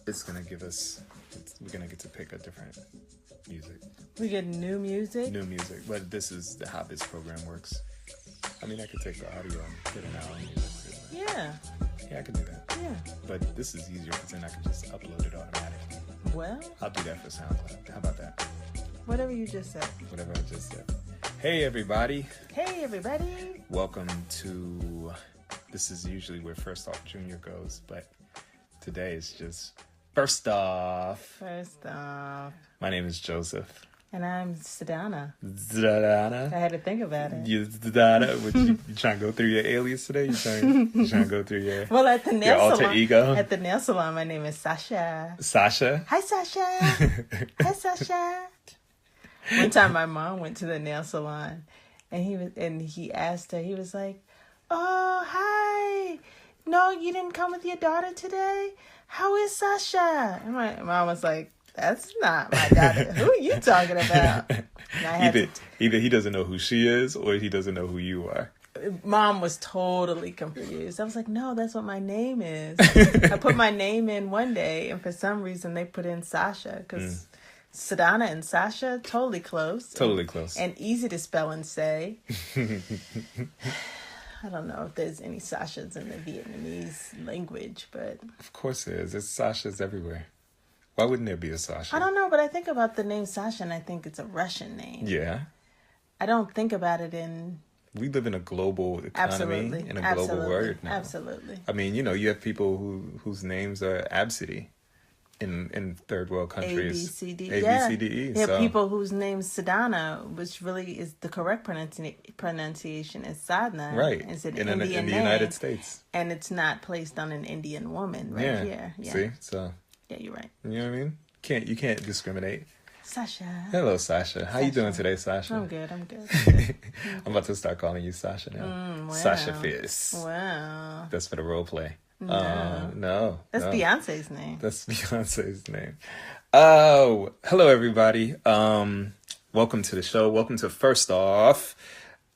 it's gonna give us. We're gonna get to pick a different music. We get new music. New music, but this is how this program works. I mean, I could take the audio and put it out on music too. Yeah. Yeah, I could do that. Yeah. But this is easier because then I can just upload it automatically. Well, I'll do that for SoundCloud. How about that? whatever you just said. Whatever I just said. Hey, everybody. Hey, everybody. Welcome to. This is usually where First Off Junior goes, but today is just First Off. First off. My name is Joseph. And I'm Sedana. Zdana. I had to think about it. You Zdana. You trying to go through your alias today? You trying to go through your Well, at the nail your alter salon. ego? At the nail salon, my name is Sasha. Sasha? Hi, Sasha. Hi, Sasha. One time, my mom went to the nail salon, and he asked her. He was like, "Oh, hi. No, you didn't come with your daughter today. How is Sasha?" And my mom was like, "That's not my daughter. Who are you talking about?" Either he doesn't know who she is, or he doesn't know who you are. Mom was totally confused. I was like, "No, that's what my name is." I put my name in one day, and for some reason they put in Sasha because Sedana and Sasha totally close. Totally close. And easy to spell and say. I don't know if there's any Sashas in the Vietnamese language, but Of course there is. There's Sashas everywhere. Why wouldn't there be a Sasha? I don't know. But I think about the name Sasha, and I think it's a Russian name. Yeah. I don't think about it in. We live in a global economy, in a global world now. Absolutely. I mean, you have people whose names are Absidy in third world countries. ABCD. ABCDE. Yeah, So. people whose name Sedana, which really is the correct pronunciation, is Sadhana. Right. It's an in Indian the name, United States. and it's not placed on an Indian woman right here. Yeah. See? So, Yeah, you're right. you know what I mean? You can't discriminate. Sasha. Hello, Sasha. How you doing today, Sasha? I'm good. I'm about to start calling you Sasha now. Wow. Sasha Fierce. Wow. That's for the role play. No. No. That's no. Beyonce's name. That's Beyonce's name. Oh, hello, everybody. Welcome to the show. Welcome to First Off.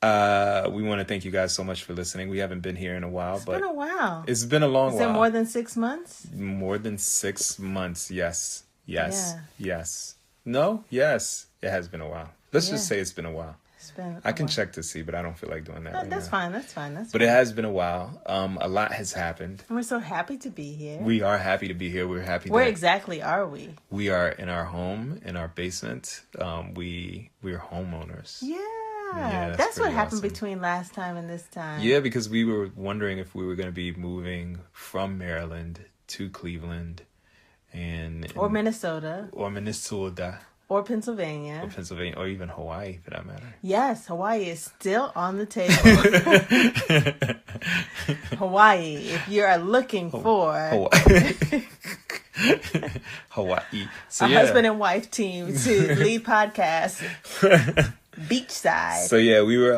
We want to thank you guys so much for listening. We haven't been here in a while, It's but been a while. it's been a long Is while. it more than 6 months? More than 6 months. Yes. Yes. Yeah. Yes. No? Yes. It has been a while. Let's just Yeah. say it's been a while. It's been. I can check to see, but I don't feel like doing that right That's now. fine. That's fine. That's But fine. it has been a while. A lot has happened. And we're so happy to be here. We are happy to be here. We're happy Where that exactly are we? we are in our home, in our basement. We're homeowners. Yeah. that's That's what pretty happened awesome. between last time and this time. Yeah, because we were wondering if we were going to be moving from Maryland to Cleveland Or Minnesota. or Minnesota Or Pennsylvania. or Pennsylvania or even Hawaii for that matter. Yes, Hawaii is still on the table. Hawaii, if you are looking for Hawaii. Hawaii. So a husband and wife team to lead podcast beachside. So yeah, we were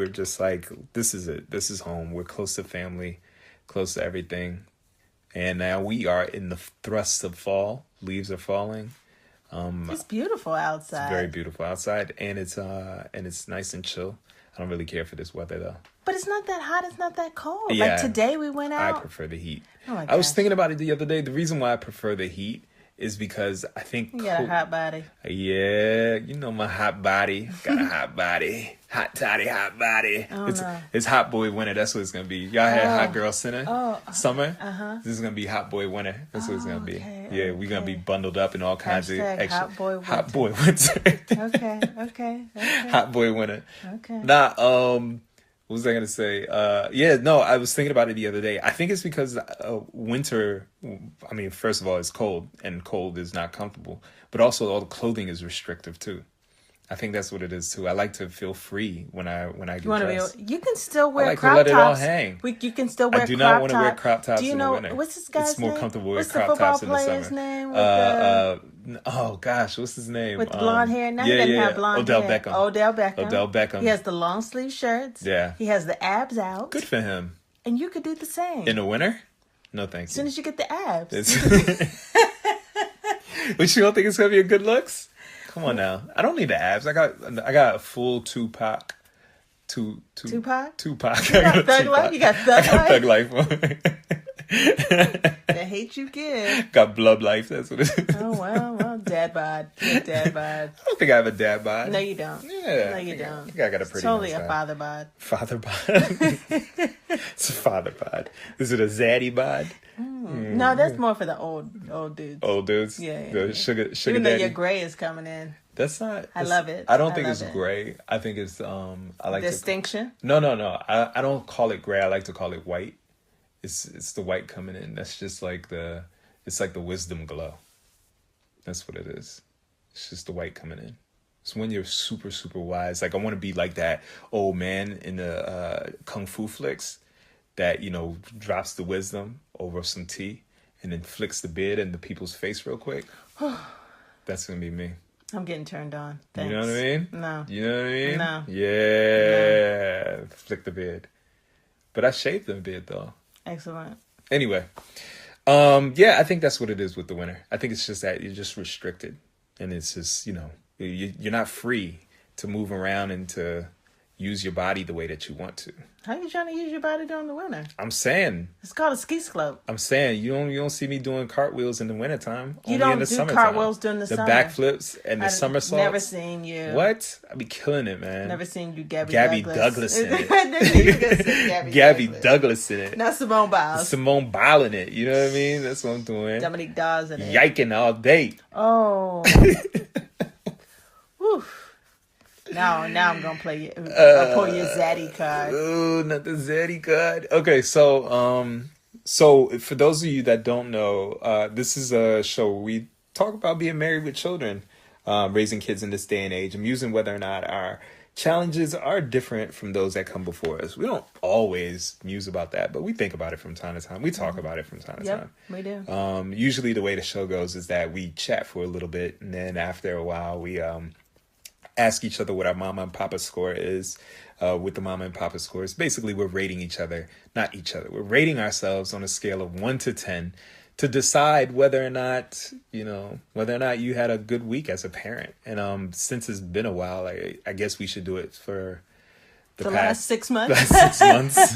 just like, this is it. This is home. We're close to family, close to everything. And now we are in the thrust of fall. Leaves are falling. It's beautiful outside. It's very beautiful outside, and it's nice and chill. I don't really care for this weather though. But it's not that hot. It's not that cold. Yeah, like today we went I out. prefer the heat. Oh my I was gosh. thinking about it the other day. The reason why I prefer the heat is because I think You got a hot body. Yeah, you know my hot body. Got a hot body. Hot toddy hot body. Oh, it's no. it's hot boy winter. That's what it's gonna be. Y'all had hot girl center summer. Uh-huh. This is gonna be hot boy winter. That's what it's gonna be. okay, Yeah, we're gonna be bundled up in all kinds of Hashtag extra hot boy winter. Okay. Hot boy winter. Okay. Nah, what was I gonna say? I was thinking about it the other day. I think it's because winter. I mean, first of all, it's cold, and cold is not comfortable. But also, all the clothing is restrictive too. I think that's what it is too. I like to feel free when I get dressed. You can still wear I like to crop let it all tops. hang. You can still wear. I do not want to wear top. crop tops Do you in know the winter. what's this guy's It's more name? comfortable to wear What's crop the football tops in the player's summer. name? Oh gosh, what's his name? With blonde hair. Now he doesn't have blonde Odell hair. Beckham. Odell Beckham. He has the long sleeve shirts. Yeah. He has the abs out. Good for him. And you could do the same. In the winter? No, thank As soon you. as you get the abs. But you don't think it's gonna be a good looks? Come on now. I don't need the abs. I got a full Tupac. Tupac? Tupac. You got Thug Life? You got Thug I got Life? Thug Life. The hate you give. Got blood life. That's what it is. Oh, well, dad bod. Dad bod. I don't think I have a dad bod. No, you don't. Yeah. No, you don't. I think I got a pretty totally nice a bod. father bod. Father bod. It's a father bod. Is it a zaddy bod? No, that's more for the old dudes. Old dudes? Yeah. The sugar Even though daddy? your gray is coming in. That's not. I love it. I don't I think love it's it. gray. I think it's I like Distinction? No. I don't call it gray. I like to call it white. It's the white coming in. That's just like it's like the wisdom glow. That's what it is. It's just the white coming in. It's when you're super, super wise. Like I want to be like that old man in the kung fu flicks that, drops the wisdom over some tea and then flicks the beard in the people's face real quick. That's going to be me. I'm getting turned on. Thanks. You know what I mean? No. You know what I mean? No. Yeah. No. Flick the beard. But I shaved the beard though. Excellent. Anyway. Yeah, I think that's what it is with the winter. I think it's just that you're just restricted. And it's just, you're not free to move around and to use your body the way that you want to. How are you trying to use your body during the winter? I'm saying. It's called a ski slope. I'm saying you don't see me doing cartwheels in the wintertime. You only don't in the do summertime. cartwheels during the The summer. backflips and the somersaults. Never seen you. What? I be killing it, man. Never seen you, Gabby Douglas in it. You could say Gabby Douglas in it. Not Simone Biles. Simone Biles in it. You know what I mean? That's what I'm doing. Dominique Dawes in it. Yiking all day. Oh. Whew. Now I'm gonna play you. I'll pull your Zaddy card. Oh, not the Zaddy card. Okay, so for those of you that don't know, this is a show where we talk about being married with children, raising kids in this day and age, and musing whether or not our challenges are different from those that come before us. We don't always muse about that, but we think about it from time to time. We talk about it from time to time. We do. Usually the way the show goes is that we chat for a little bit, and then after a while we ask each other what our mama and papa score is. With the mama and papa scores, basically we're rating each other, not each other. We're rating ourselves on a scale of 1 to 10 to decide whether or not you had a good week as a parent. And since it's been a while, I guess we should do it for the last 6 months. Last 6 months.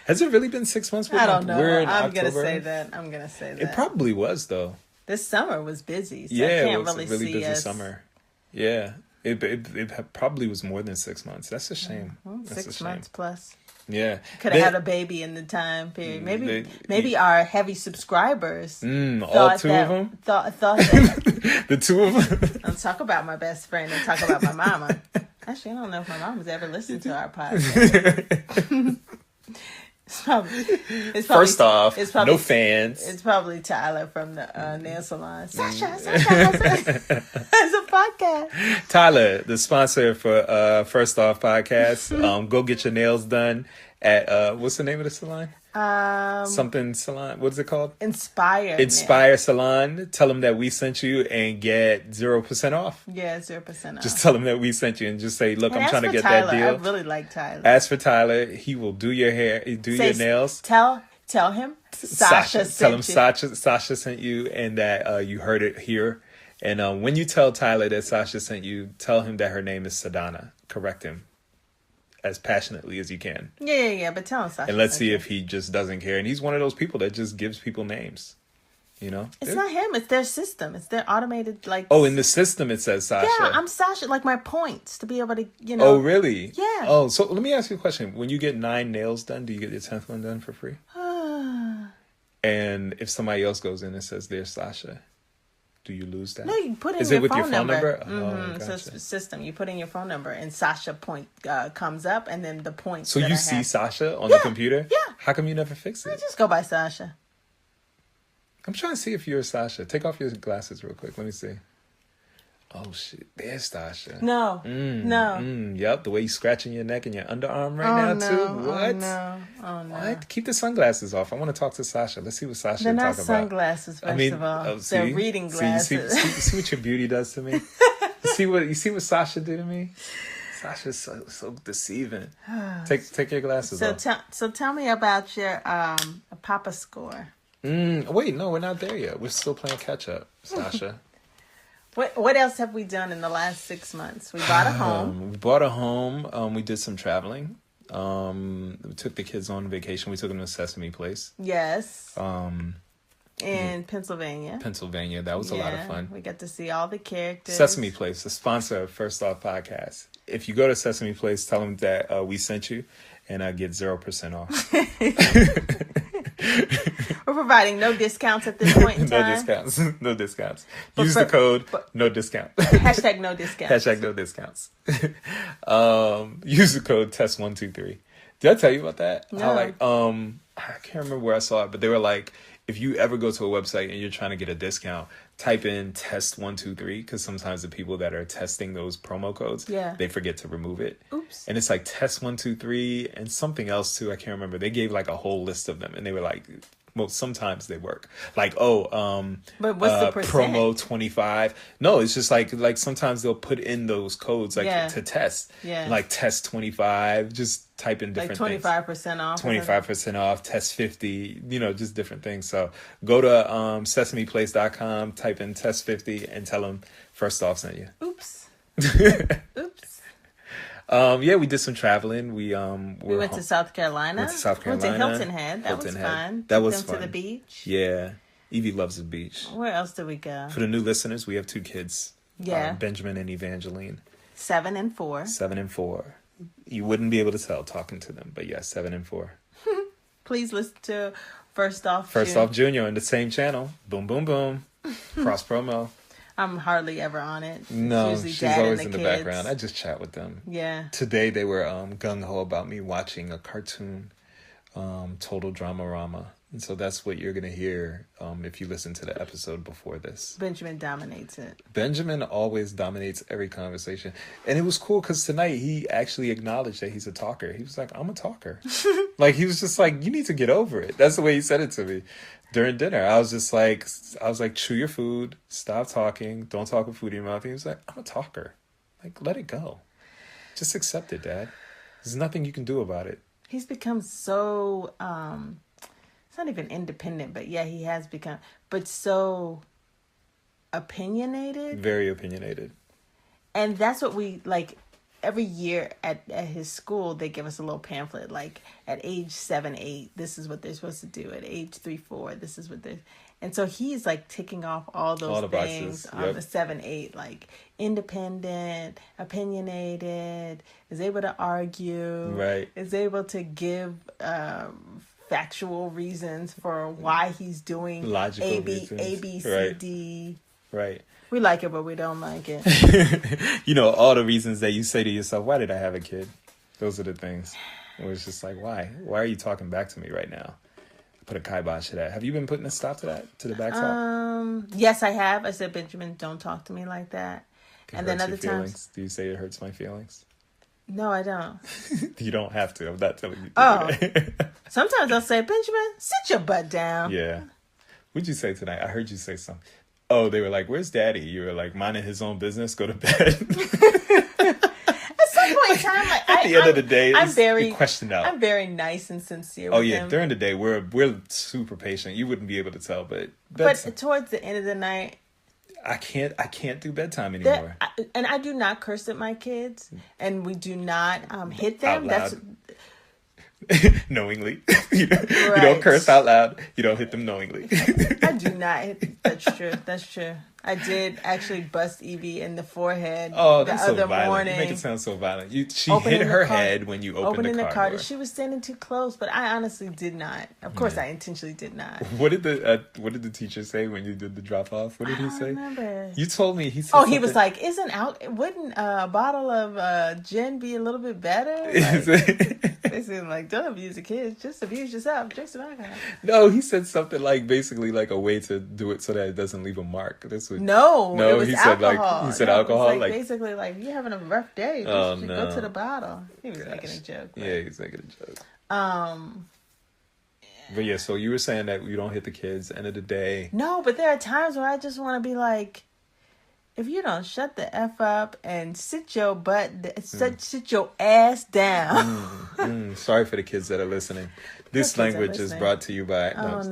Has it really been 6 months? I don't know. We're in I'm gonna October. say that. I'm gonna say that. It probably was though. This summer was busy. So Yeah, I can't it was really a really see busy us. summer. Yeah. It probably was more than 6 months. That's a shame. That's 6 a shame. months plus. Yeah. Could have had a baby in the time period. Maybe our heavy subscribers. All two of them? Thought that. The two of them? I'll talk about my best friend and talk about my mama. Actually, I don't know if my mom has ever listened to our podcast. First off, no fans. It's probably Tyler from the nail salon. Sasha has a podcast. Tyler, the sponsor for First Off Podcast. Go get your nails done at what's the name of the salon? Something salon. What is it called? Inspire Salon. Tell them that we sent you and get 0% off. Yeah, 0% off. Just tell them that we sent you and just say, look, And I'm trying to get Tyler. that deal. I really like Tyler. Ask for Tyler. He will do your hair, your nails. Tell him Sasha sent Tell him you. Sasha sent you and that you heard it here. And when you tell Tyler that Sasha sent you, tell him that her name is Sadana. Correct him as passionately as you can. Yeah, but tell him Sasha. And let's see if he just doesn't care. And he's one of those people that just gives people names. It's not him. It's their system. It's their automated Oh, in the system it says Sasha. Yeah, I'm Sasha. Like my points to be able to, Oh, really? Yeah. Oh, so let me ask you a question. When you get 9 nails done, do you get your 10th one done for free? And if somebody else goes in and says they're Sasha, do you lose that? No, you put in Is your it with phone your phone number? Mm-hmm. Oh, gotcha. So it's the system. You put in your phone number, and Sasha point comes up, and then the points. So that you I see have. Sasha on the computer? Yeah. How come you never fix I it? just go by Sasha. I'm trying to see if you're Sasha. Take off your glasses real quick. Let me see. Oh, shit. There's Sasha. No. Yep. The way you scratching your neck and your underarm right now, too. What? Oh, no. What? Keep the sunglasses off. I want to talk to Sasha. Let's see what Sasha They're not talking about. sunglasses, first of all. See? They're reading glasses. See what your beauty does to me? You see what Sasha did to me? Sasha's so deceiving. Take your glasses off. So tell me about your Papa score. Wait, no, we're not there yet. We're still playing catch up, Sasha. What else have we done in the last 6 months? We bought a home. We bought a home. We did some traveling. We took the kids on vacation. We took them to Sesame Place. Yes. In Pennsylvania. Pennsylvania. That was a lot of fun. We got to see all the characters. Sesame Place, the sponsor of First Off Podcast. If you go to Sesame Place, tell them that we sent you, and I get 0% off. We're providing no discounts at this point in time. No discounts. Use the code no discount. Hashtag no discounts. Hashtag no discounts. Use the code test123. Did I tell you about that? No. How, like, I can't remember where I saw it, but they were like, if you ever go to a website and you're trying to get a discount, type in test123, because sometimes the people that are testing those promo codes, they forget to remove it. Oops. And it's like test123 and something else too. I can't remember. They gave like a whole list of them, and they were like, well, sometimes they work. Like, but what's the percent? Promo 25. No, it's just like sometimes they'll put in those codes like to test. Yeah. Like test 25. Just type in different things. Like 25% off. 25% off. Test 50. Just different things. So go to sesameplace.com, type in test 50, and tell them First Off sent you. Oops. Oops. We did some traveling. We went to South Carolina. Went to Hilton Head. That was fun. That was fun. To the beach. Yeah. Evie loves the beach. Where else did we go? For the new listeners, we have 2 kids. Yeah. Benjamin and Evangeline. 7 and 4. 7 and 4. You wouldn't be able to tell talking to them, but yes, 7 and 4. Please listen to First Off Junior on the same channel. Boom, boom, boom. Cross promo. I'm hardly ever on it. No, she's always in the background. I just chat with them. Yeah. Today they were gung-ho about me watching a cartoon, Total Dramarama. And so that's what you're going to hear if you listen to the episode before this. Benjamin dominates it. Benjamin always dominates every conversation. And it was cool because tonight he actually acknowledged that he's a talker. He was like, I'm a talker. Like, he was just like, you need to get over it. That's the way he said it to me. During dinner, I was like, chew your food, stop talking, don't talk with food in your mouth. He was like, I'm a talker. Like, let it go. Just accept it, Dad. There's nothing you can do about it. He's become so, it's not even independent, but yeah, he has become, but so opinionated. Very opinionated. And that's what we, like, every year at his school, they give us a little pamphlet, like at age 7, 8, this is what they're supposed to do. At age 3, 4, this is what they're... And so he's like ticking off all those things on the 7, 8, like independent, opinionated, is able to argue, right? Is able to give factual reasons for why he's doing logical A, B, reasons. A, B, C, right. D. Right. We like it, but we don't like it. All the reasons that you say to yourself, why did I have a kid? Those are the things. It was just like, why? Why are you talking back to me right now? Put a kibosh to that. Have you been putting a stop to that? To the back talk? Yes, I have. I said, Benjamin, don't talk to me like that. And then other times. Do you say it hurts my feelings? No, I don't. You don't have to. I'm not telling you. Sometimes I'll say, Benjamin, sit your butt down. Yeah. What'd you say tonight? I heard you say something. Oh, they were like, where's Daddy? You were like, minding his own business, go to bed. At some point in time, like, at the end of the day, you question out. I'm very nice and sincere with him. Yeah, during the day, we're super patient. You wouldn't be able to tell, but towards the end of the night, I can't do bedtime anymore. I do not curse at my kids, and we do not hit them. Out loud. Knowingly. You don't curse out loud. You don't hit them knowingly. I do not hit. That's true. I did actually bust Evie in the forehead the other morning. You make it sound so violent. She hit her head when you opened the car door. She was standing too close, but I honestly did not. Of course, I intentionally did not. What did the teacher say when you did the drop off? What did he say? I remember. You told me he said. He was like, wouldn't a bottle of gin be a little bit better? They seem like, don't abuse the kids, just abuse yourself. Drink some alcohol. No, he said something like basically like a way to do it so that it doesn't leave a mark. That's what. No, it was alcohol. He said alcohol. It was basically like, you're having a rough day. Go to the bottle. He was making a joke. But... Yeah, he's making a joke. But yeah, so you were saying that you don't hit the kids. End of the day. No, but there are times where I just want to be like, if you don't shut the F up and sit your butt, sit your ass down. Sorry for the kids that are listening. This language is brought to you by... No.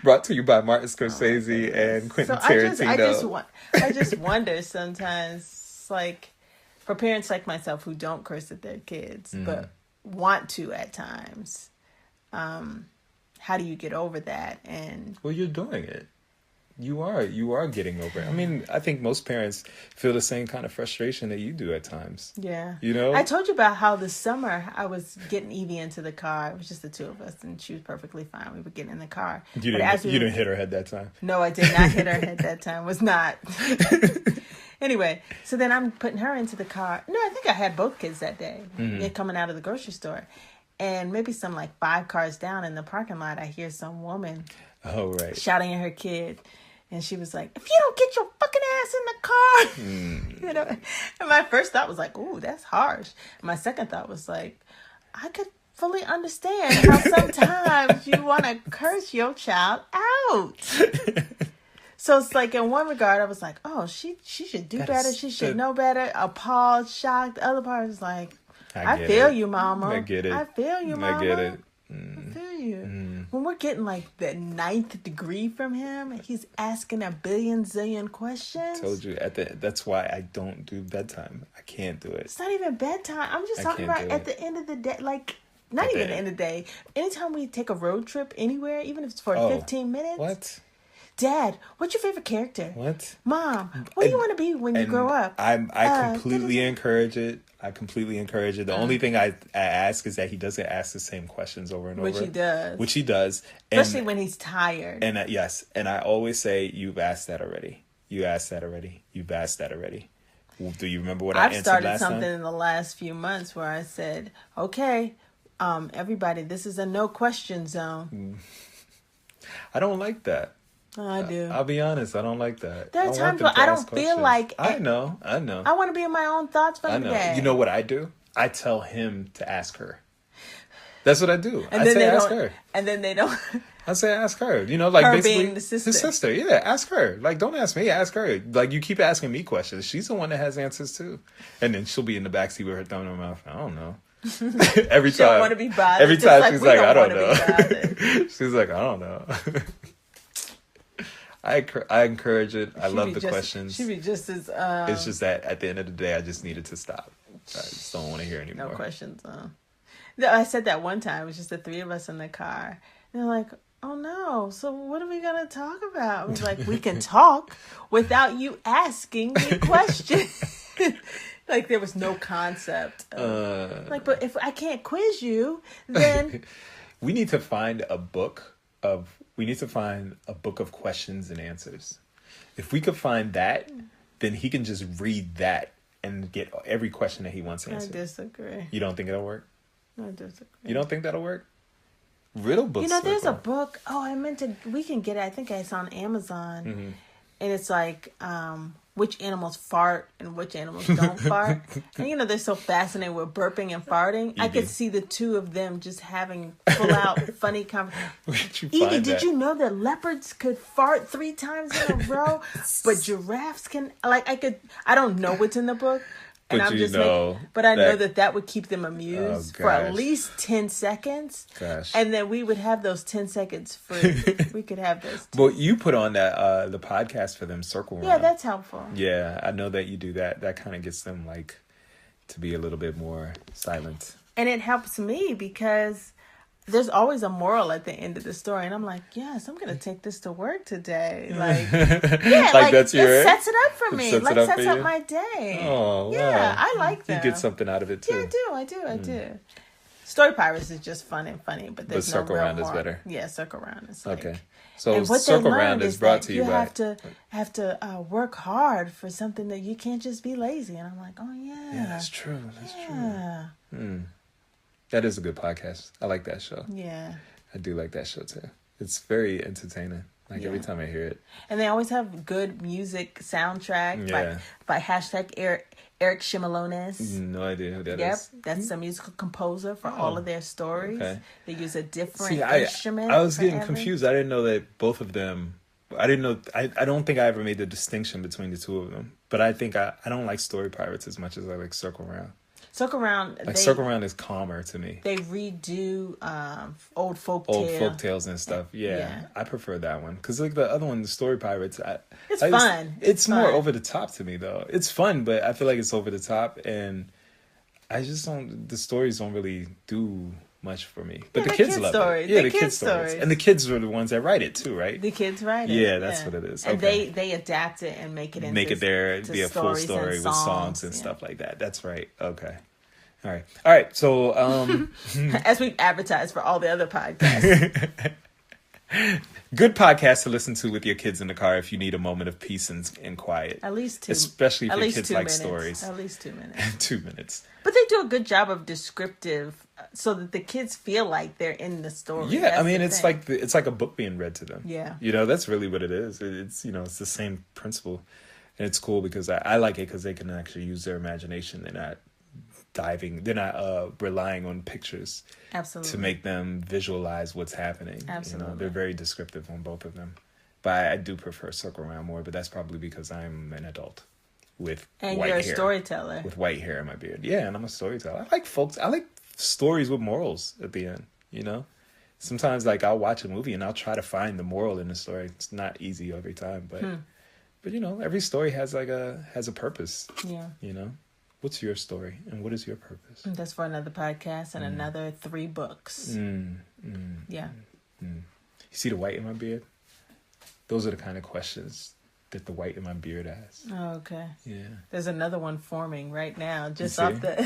Brought to you by Martin Scorsese and Quentin Tarantino. I just wonder sometimes, like, for parents like myself who don't curse at their kids, but want to at times. How do you get over that? And well, you're doing it. You are getting over it. I mean, I think most parents feel the same kind of frustration that you do at times. Yeah. You know? I told you about how this summer I was getting Evie into the car. It was just the two of us, and she was perfectly fine. We were getting in the car. You didn't hit her head that time? No, I did not hit her head that time. Was not. Anyway, so then I'm putting her into the car. No, I think I had both kids that day. They're coming out of the grocery store. And maybe some like 5 cars down in the parking lot, I hear some woman shouting at her kid. And she was like, if you don't get your fucking ass in the car. You know? And my first thought was like, ooh, that's harsh. And my second thought was like, I could fully understand how sometimes you want to curse your child out. So it's like, in one regard, I was like, oh, she should do better. She should know better. Appalled, shocked. The other part was like, I feel you, mama. I get it. I feel you, mama. I get it. I feel you. When we're getting like the 9th degree from him, he's asking a billion zillion questions. I told you that's why I don't do bedtime. I can't do it. It's not even bedtime. I'm just talking about at the end of the day, like not even the end of the day. Anytime we take a road trip anywhere, even if it's for 15 minutes. What? Dad, what's your favorite character? What? Mom, what do you want to be when you grow up? I completely encourage it. The only thing I ask is that he doesn't ask the same questions over and over. Which he does. Especially when he's tired. And yes. And I always say, you've asked that already. You asked that already. You've asked that already. Do you remember what I answered last time? I've started something in the last few months where I said, okay, everybody, this is a no question zone. I don't like that. I do. I'll be honest. I don't like that. There are times where I don't feel like... I know. I want to be in my own thoughts from the day. You know what I do? I tell him to ask her. That's what I do. And I say ask her. And then they don't... I say ask her. You know, like her basically... being the sister. His sister. Yeah, ask her. Like, don't ask me. Ask her. Like, you keep asking me questions. She's the one that has answers, too. And then she'll be in the backseat with her thumb in her mouth. I don't know. Every time. She don't want to be bothered. Every time she's like, I don't know. She's like, I don't know. I encourage it. I love the questions. She'd be just as... It's just that at the end of the day, I just needed to stop. I just don't want to hear anymore. No questions. No, I said that one time. It was just the 3 of us in the car. And they're like, oh no, so what are we going to talk about? I was like, we can talk without you asking me questions. Like there was no concept. But if I can't quiz you, then... We need to find a book of questions and answers. If we could find that, then he can just read that and get every question that he wants answered. I disagree. You don't think it'll work? I disagree. You don't think that'll work? Riddle books. You know, there's a book. Oh, we can get it. I think it's on Amazon. Mm-hmm. And it's like, which animals fart and which animals don't fart. And you know, they're so fascinated with burping and farting. I could see the two of them just having full out funny conversations. Edie, did you know that leopards could fart 3 times in a row? But giraffes can, I don't know what's in the book. And but I know that would keep them amused for at least 10 seconds. Gosh. And then we would have those 10 seconds free. We could have those. Well, you put on that the podcast for them, Circle Round. Yeah, that's helpful. Yeah, I know that you do that. That kind of gets them to be a little bit more silent. And it helps me because there's always a moral at the end of the story, and I'm like, yes, I'm gonna take this to work today. That's your. It sets it up for me. Sets up my day. Oh, yeah, wow. I like that. You get something out of it too. Yeah, I do. Story Pirates is just fun and funny, but there's no Circle real Round moral. is better. Yeah, Circle Round is okay. So Circle Round is brought to you by. You have to work hard for something that you can't just be lazy. And I'm like, oh yeah. Yeah, that's true. That's true. That is a good podcast. I like that show. Yeah. I do like that show too. It's very entertaining. Every time I hear it. And they always have good music soundtrack by hashtag Eric Shimalones. No idea who that is. Yep. That's a musical composer for all of their stories. Okay. They use a different instrument. I was getting confused. I didn't know that both of them... I didn't know... I don't think I ever made the distinction between the two of them. But I think I don't like Story Pirates as much as I like Circle Round. Circle Round... Circle Round is calmer to me. They redo old folk tales and stuff. Yeah. I prefer that one. Because the other one, the Story Pirates... It's fun. It's more over the top to me, though. It's fun, but I feel like it's over the top. And I just don't. The stories don't really do much for me. But Yeah, the the kids kid love stories. it. Yeah, The the kid kids stories. stories. And the kids are the ones that write it too, right? The kids write it. Yeah, that's what it is. And Okay. they adapt it and make it into Be a full stories story and with songs and yeah. stuff like that. That's right. Okay. All right. So, As we advertise for all the other podcasts. good podcast to listen to with your kids in the car if you need a moment of peace and quiet. At least 2. Especially if at your least kids 2 like minutes. stories. At least 2 minutes. 2 minutes. But they do a good job of descriptive, so that the kids feel like they're in the story. Yeah, I mean, it's like it's like a book being read to them. Yeah. That's really what it is. It's it's the same principle, and it's cool because I like it because they can actually use their imagination. They're not relying on pictures Absolutely to make them visualize what's happening. Absolutely. They're very descriptive on both of them. But I do prefer Circle Around more, but that's probably because I'm an adult with and white you're a hair. storyteller With white hair in my beard. Yeah, and I'm a storyteller. I like stories with morals at the end, Sometimes I'll watch a movie and I'll try to find the moral in the story. It's not easy every time, but every story has has a purpose. Yeah. What's your story and what is your purpose? That's for another podcast and another 3 books. Yeah. You see the white in my beard? Those are the kind of questions that the white in my beard asks. Oh, okay. Yeah. There's another one forming right now, just You see? off the.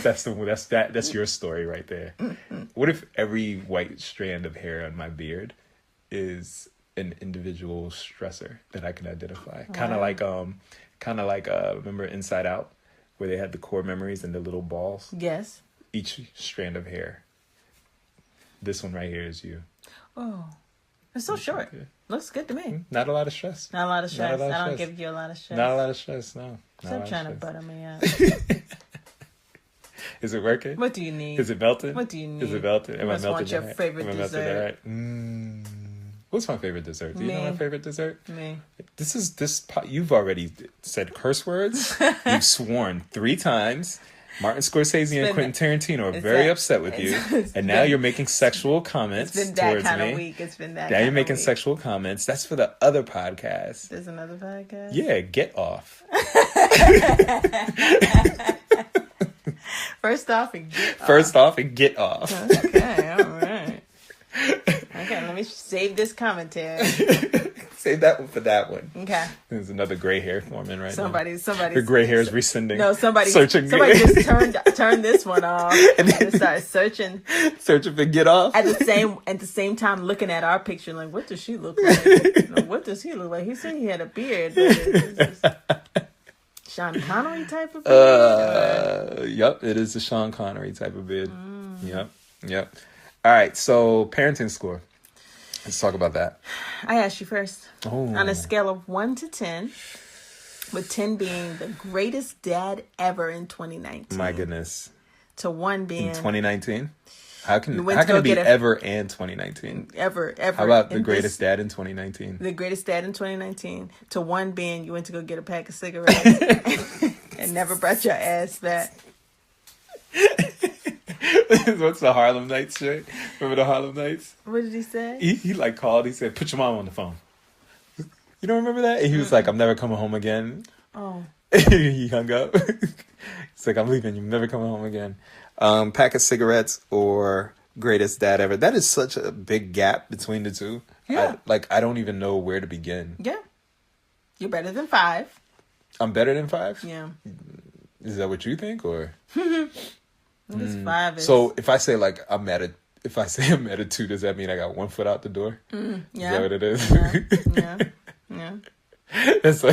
That's your story right there. What if every white strand of hair on my beard is an individual stressor that I can identify? Wow. Kind of like remember Inside Out, where they had the core memories and the little balls. Yes. Each strand of hair. This one right here is you. Oh, it's so short. Okay. Looks good to me. Not a lot of stress. Not a lot of stress. Not a lot of I don't stress. give you a lot of stress. Not a lot of stress. No. Stop trying to butter me up. Is it working? What do you need? Is it melting? What do you need? Is it melting? Am I must melting? want your the hat? favorite Am I melting the dessert. hat? What's my favorite dessert? Do you know Me. my favorite dessert? Me. You've already said curse words. You've sworn 3 times. Martin Scorsese and Quentin Tarantino are very upset with you, and now you're making sexual comments It's been that towards kind me. of week. It's been that. Now kind you're making of week. sexual comments. That's for the other podcast. There's another podcast. Yeah, get off. First off, and get off. First off, and get off. Okay, all right. Okay, let me save this commentary. Save that one for that one. Okay. There's another gray hair forming right now. Somebody. Her gray hair is rescinding. No, somebody Searching. just turned this one off and then started searching Searching for get off. at the same time looking at our picture like, what does she look like? What does he look like? He said he had a beard. But it's Sean Connery type of beard. Yep, it is the Sean Connery type of beard. Yep. All right, so parenting score. Let's talk about that. I asked you first. Oh. On a scale of 1 to 10, with 10 being the greatest dad ever in 2019. My goodness. To 1 being... In 2019? How can went to it go be get a- ever and 2019? Ever. How about the in greatest this- dad in 2019? The greatest dad in 2019. To 1 being you went to go get a pack of cigarettes and never brought your ass back. What's the Harlem Nights shit? Remember the Harlem Nights? What did he say? He called. He said, "Put your mom on the phone." You don't remember that? And he was like, "I'm never coming home again." Oh. He hung up. He's like, "I'm leaving. You're never coming home again." Pack of cigarettes or greatest dad ever. That is such a big gap between the two. Yeah. I don't even know where to begin. Yeah. You're better than 5. I'm better than 5? Yeah. Is that what you think, or? This 5 is... So if I say I'm at a 2, does that mean I got 1 foot out the door? yeah. Is that what it is? Yeah. It's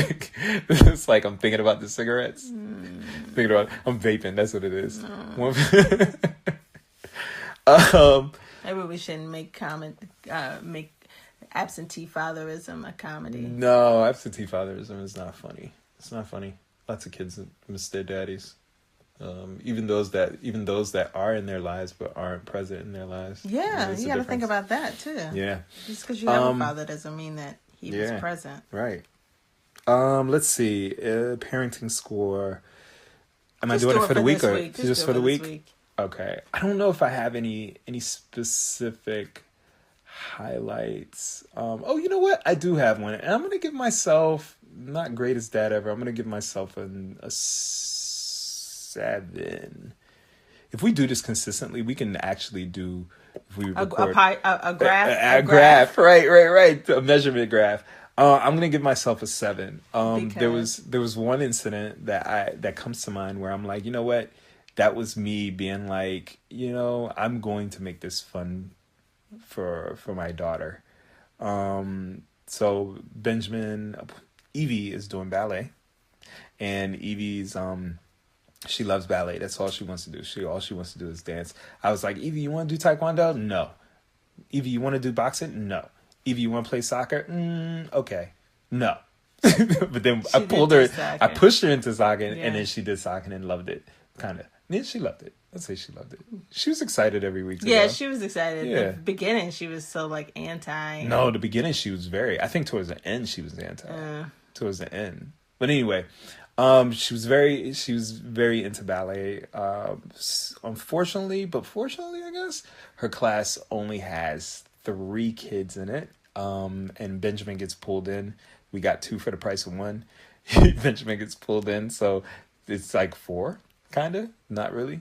like I'm thinking about the cigarettes. I'm vaping. That's what it is. Maybe we shouldn't make absentee fatherism a comedy. No, absentee fatherism is not funny. It's not funny. Lots of kids miss their daddies. Even those that are in their lives but aren't present in their lives. Yeah, There's you a got to think difference. about that too. Yeah. Just because you have a father doesn't mean that he was Yeah. present. Right. Let's see. Parenting score. Am I Just doing do it for the week this or week. just do for it the this week? Okay. I don't know if I have any specific highlights. You know what? I do have one. And I'm going to give myself, not greatest dad ever, I'm going to give myself a 7. if we do this consistently, we can actually do, if we A record graph. a graph, right, a measurement graph. I'm gonna give myself a 7. There was one incident that comes to mind where I'm like, you know what, that was me being like, you know, I'm going to make this fun for my daughter. So Evie is doing ballet, and Evie's she loves ballet. That's all she wants to do. All she wants to do is dance. I was like, Evie, you want to do taekwondo? No. Evie, you want to do boxing? No. Evie, you want to play soccer? Okay. No. But then I pushed her into soccer, and then she did soccer and loved it. Kind of. Yeah, she loved it. I'd say she loved it. She was excited every week. Yeah, she was excited. Yeah. The beginning, she was so like anti. No, the beginning she was I think towards the end she was anti. Towards the end. But anyway, she was very into ballet. Unfortunately, but fortunately, I guess, her class only has 3 kids in it. And Benjamin gets pulled in. We got 2 for the price of 1. Benjamin gets pulled in, so it's like 4, kind of, not really.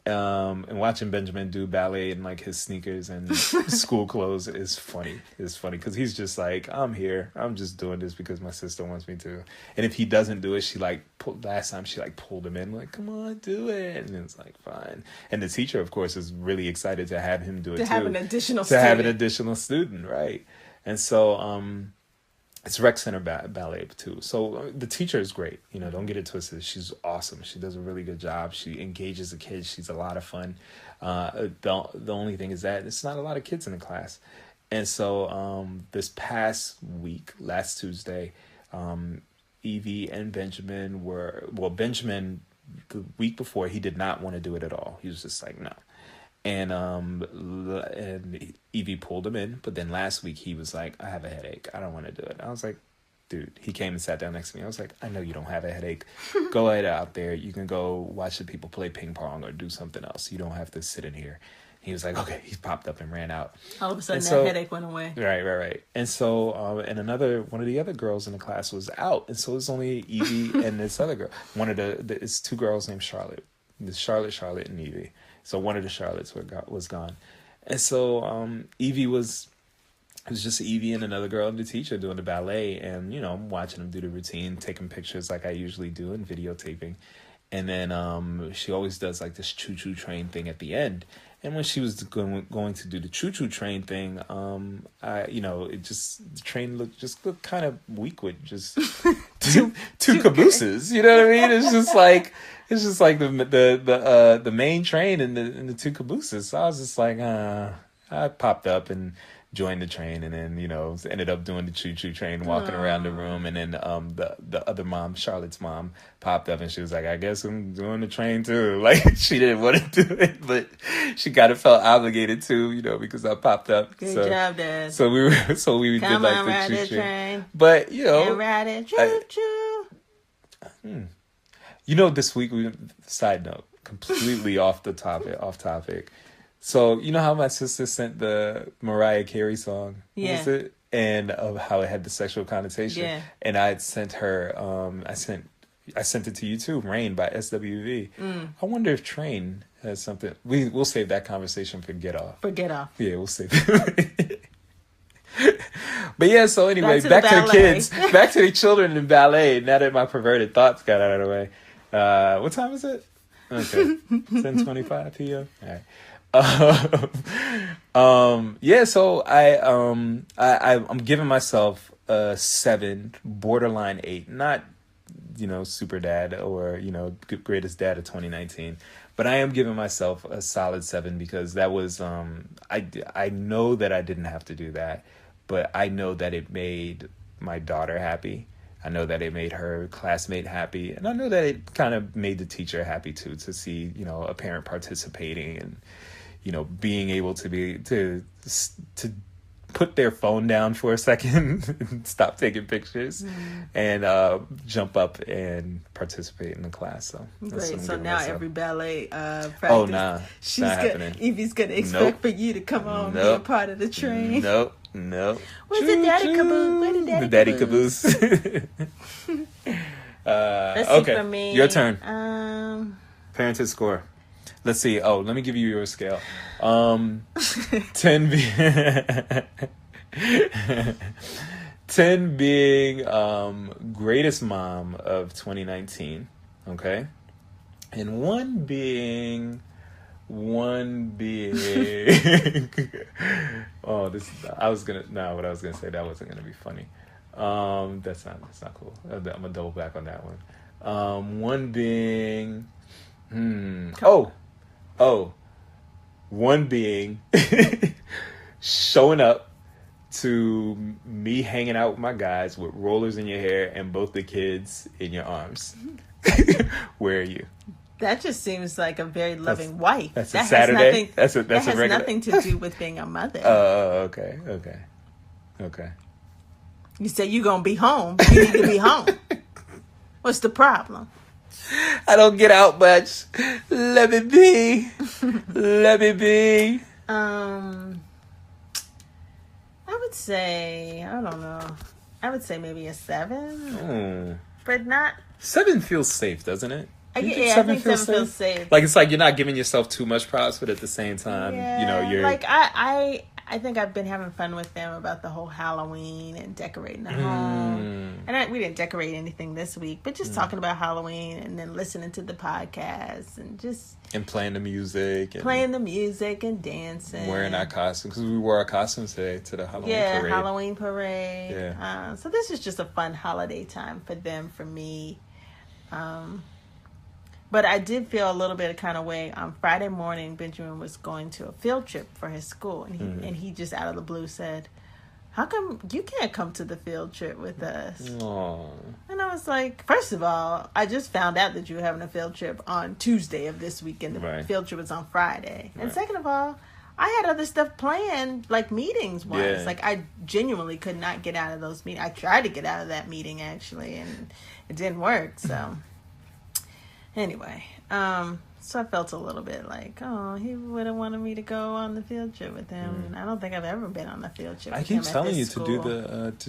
And watching Benjamin do ballet in like his sneakers and school clothes is funny. It's funny because he's just like, I'm here. I'm just doing this because my sister wants me to. And if he doesn't do it, last time she pulled him in, like, come on, do it. And it's like, fine. And the teacher, of course, is really excited to have him do it too. To have an additional student, right? And so, it's rec center ballet too. So the teacher is great. You know, don't get it twisted. She's awesome. She does a really good job. She engages the kids. She's a lot of fun. The only thing is that it's not a lot of kids in the class. And so this past week, last Tuesday, Evie and Benjamin Benjamin, the week before, he did not want to do it at all. He was just like, no. And Evie pulled him in, but then last week he was like, I have a headache. I don't want to do it. I was like, dude, he came and sat down next to me. I was like, I know you don't have a headache. Go ahead out there. You can go watch the people play ping pong or do something else. You don't have to sit in here. He was like, okay. He popped up and ran out. All of a sudden, that headache went away. Right. And so, and one of the other girls in the class was out. And so it was only Evie and this other girl. It's 2 girls named Charlotte. There's Charlotte, and Evie. So one of the Charlottes was gone. And so it was just Evie and another girl and the teacher doing the ballet. And, you know, I'm watching them do the routine, taking pictures like I usually do and videotaping. And then she always does like this choo-choo train thing at the end. And when she was going to do the choo-choo train thing, the train looked kind of weak with just two cabooses. You know what I mean? It's just like the main train and the 2 cabooses. So I was just like, I popped up and joined the train, and then, you know, ended up doing the choo-choo train, walking around the room. And then the other mom, Charlotte's mom, popped up and she was like, I guess I'm doing the train too. Like, she didn't want to do it, but she kind of felt obligated to, you know, because I popped up. Good job, Dad. So we did like the choo-choo train. But, you know, and ride it, choo-choo. You know, this week, side note, completely off topic. So, you know how my sister sent the Mariah Carey song? Yeah. What was it? And of how it had the sexual connotation. Yeah. And I had sent her, I sent it to you too, Rain by SWV. I wonder if Train has something. We'll save that conversation for Get Off. Yeah, we'll save it. But yeah, so anyway, back to the kids. Back to the children in ballet. Now that my perverted thoughts got out of the way. What time is it? Okay. 10:25 p.m. All right. So I'm giving myself a 7, borderline 8, not, you know, super dad or, you know, greatest dad of 2019, but I am giving myself a solid 7 because that was, I know that I didn't have to do that, but I know that it made my daughter happy. I know that it made her classmate happy, and I know that it kind of made the teacher happy too, to see, you know, a parent participating and, you know, being able to put their phone down for a second and stop taking pictures and jump up and participate in the class. So great. So now every ballet practice, Evie's gonna expect for you to come on and be a part of the train. No. Where's the daddy caboose? Where's the daddy caboose? Let's see for me. Your turn. Parenthood score. Let's see. Oh, let me give you your scale. 10 10 being greatest mom of 2019. Okay. And one being oh, what I was gonna say, that wasn't gonna be funny. That's not cool. I'm gonna double back on that one. One being one being showing up to me hanging out with my guys with rollers in your hair and both the kids in your arms. Where are you? That just seems like a very loving wife. That's a Saturday. That has nothing to do with being a mother. Oh, okay. You say you're gonna be home. You need to be home. What's the problem? I don't get out much. Let me be. Let me be. I would say, I don't know. I would say maybe a 7. But not. 7 feels safe, doesn't it? I think 7 feels safe. Like, it's like you're not giving yourself too much props, but at the same time, you're... Like, I think I've been having fun with them about the whole Halloween and decorating the home. And we didn't decorate anything this week, but just talking about Halloween and then listening to the podcast and just... And playing the music. And dancing. Wearing our costumes, because we wore our costumes today to the Halloween parade. Yeah, Halloween parade. Yeah. So this is just a fun holiday time for them, for me. But I did feel a little bit of kind of way. On Friday morning, Benjamin was going to a field trip for his school. And he just out of the blue said, how come you can't come to the field trip with us? Aww. And I was like, first of all, I just found out that you were having a field trip on Tuesday of this week. And the field trip was on Friday. And second of all, I had other stuff planned, like meetings-wise. Like, I genuinely could not get out of those meetings. I tried to get out of that meeting, actually, and it didn't work, so... Anyway, so I felt a little bit like, oh, he would have wanted me to go on the field trip with him. And I don't think I've ever been on a field trip with him. I keep telling you to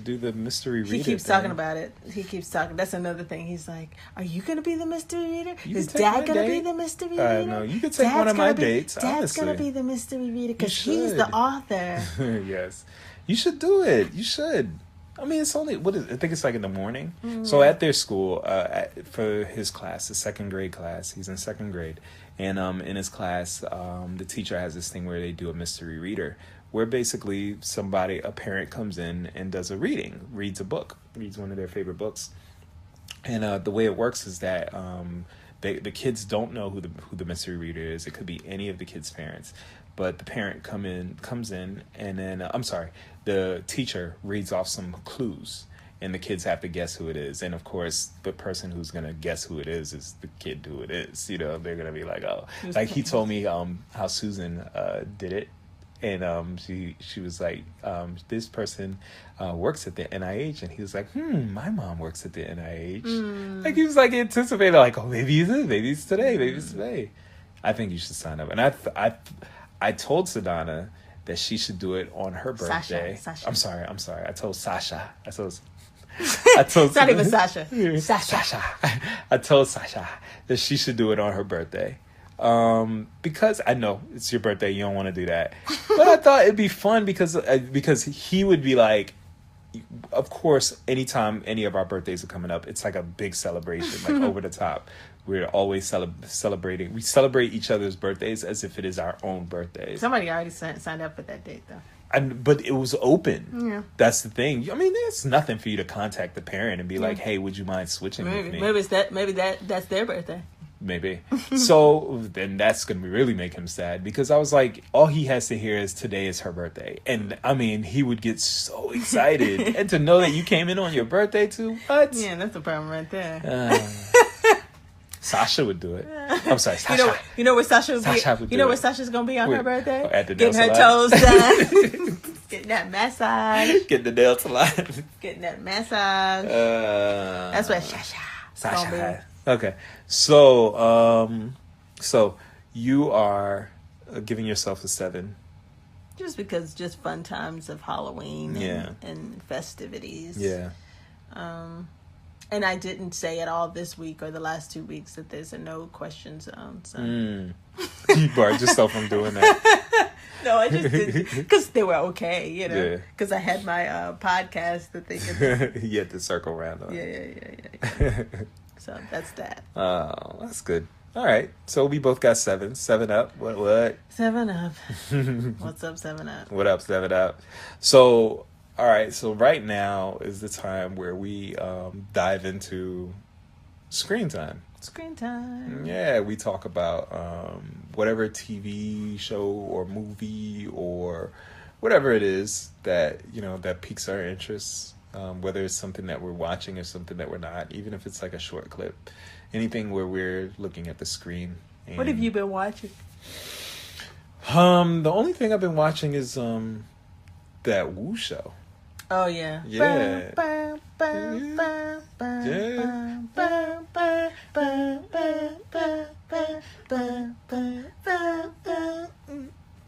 do the mystery reader. He keeps talking about it. He keeps talking. That's another thing. He's like, are you going to be the mystery reader? Is Dad going to be the mystery reader? No, you can take one of my dates, Dad's going to be the mystery reader because he's the author. Yes. You should do it. You should. I mean, it's only, I think it's like in the morning. So at their school, for his class, the second grade class, he's in second grade. And in his class, the teacher has this thing where they do a mystery reader, where basically a parent comes in and does a reading, reads one of their favorite books. And the way it works is that the kids don't know who the mystery reader is. It could be any of the kids' parents. But the parent comes in, and then, the teacher reads off some clues, and the kids have to guess who it is. And, of course, the person who's going to guess who it is the kid who it is. You know, they're going to be like, oh. Like, he told me how Susan did it. And she was like, this person works at the NIH. And he was like, my mom works at the NIH. Like, he was like anticipating, like, oh, maybe it's today. I think you should sign up. And I told Sedona that she should do it on her birthday. Sasha. I'm sorry. I told Sasha. It's not even Sasha. Sasha. I told Sasha that she should do it on her birthday. Because I know it's your birthday, you don't want to do that. But I thought it'd be fun because he would be like, of course, anytime any of our birthdays are coming up, it's like a big celebration, like over the top. We're always celebrating. We celebrate each other's birthdays as if it is our own birthdays. Somebody already signed up for that date, though. But it was open. Yeah. That's the thing. I mean, there's nothing for you to contact the parent and be like, "Hey, would you mind switching with me?" Maybe that's their birthday. Maybe. So then that's going to really make him sad, because I was like, all he has to hear is today is her birthday. And I mean, he would get so excited. And to know that you came in on your birthday too, what? Yeah, that's the problem right there. Sasha would do it. I'm sorry, Sasha. You know where Sasha would be? You know where Sasha's going to be on her birthday? At the Getting her toes done. Getting that massage. Getting the nail salon. Getting that massage. That's where Sasha. Okay. So you are giving yourself a 7. Just because just fun times of Halloween and festivities. Yeah. And I didn't say at all this week or the last 2 weeks that there's a no question zone. So You barred yourself from doing that. No, I just did because they were okay, you know. Yeah. Because I had my podcast that they could. You had to circle around on. Yeah. So that's that. Oh, that's good. All right. So we both got 7. 7 Up. What? 7 Up. What's up, 7 Up? What up, 7 Up? So, all right. So right now is the time where we dive into screen time. Screen time. Yeah, we talk about whatever TV show or movie or whatever it is that, that piques our interest. Whether it's something that we're watching or something that we're not, even if it's like a short clip. Anything where we're looking at the screen. And, what have you been watching? The only thing I've been watching is that Woo show. Oh yeah. Yeah.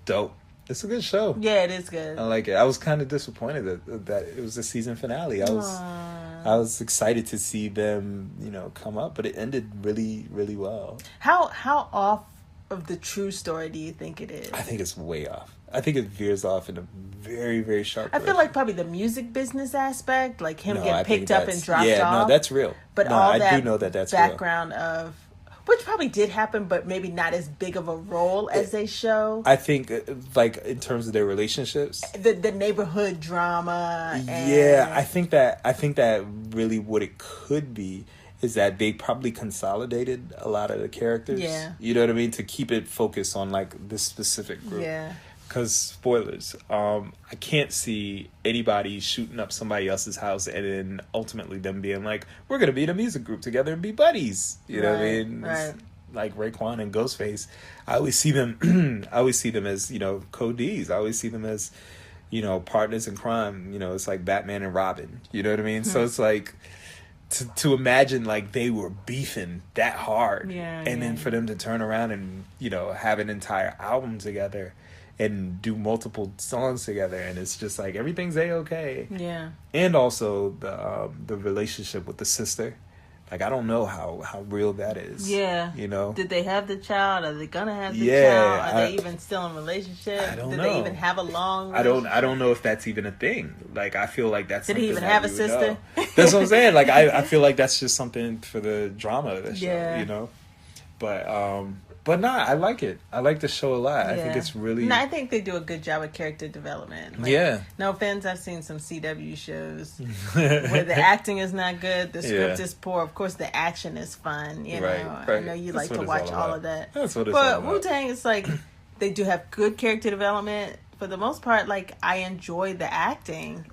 Dope. It's a good show. Yeah, it is good. I like it. I was kind of disappointed that it was the season finale. I was excited to see them, come up, but it ended really, really well. How off of the true story do you think it is? I think it's way off. I think it veers off in a very, very sharp I feel like probably the music business aspect, like him getting picked up and dropped off. Yeah, no, that's real. But no, all I that do know that's background real. of, which probably did happen, but maybe not as big of a role as they show. I think, like, in terms of their relationships, the neighborhood drama. Yeah, I think that really what it could be is that they probably consolidated a lot of the characters. Yeah, you know what I mean, to keep it focused on like this specific group. Yeah. Because spoilers, I can't see anybody shooting up somebody else's house and then ultimately them being like, we're going to be in a music group together and be buddies. You know what I mean? Right. Like Raekwon and Ghostface. I always see them as, code Ds. I always see them as, partners in crime. It's like Batman and Robin. You know what I mean? So it's like to imagine like they were beefing that hard. And then for them to turn around and, have an entire album together and do multiple songs together, and it's just like everything's A-okay. Yeah. And also the relationship with the sister. Like, I don't know how real that is. Yeah. Did they have the child? Are they gonna have the child? Are they even still in a relationship? I don't know. Did they even have a long relationship? I don't know if that's even a thing. Like, I feel like that's Did he even have a sister? That's what I'm saying. Like, I feel like that's just something for the drama of the show, But nah, I like it. I like the show a lot. I think it's really... No, I think they do a good job with character development. Like, no offense, I've seen some CW shows where the acting is not good, the script is poor. Of course, the action is fun, know. Right. I know you like to watch all of that. That's what it's all about. But Wu-Tang, it's like, they do have good character development. For the most part, like, I enjoy the acting.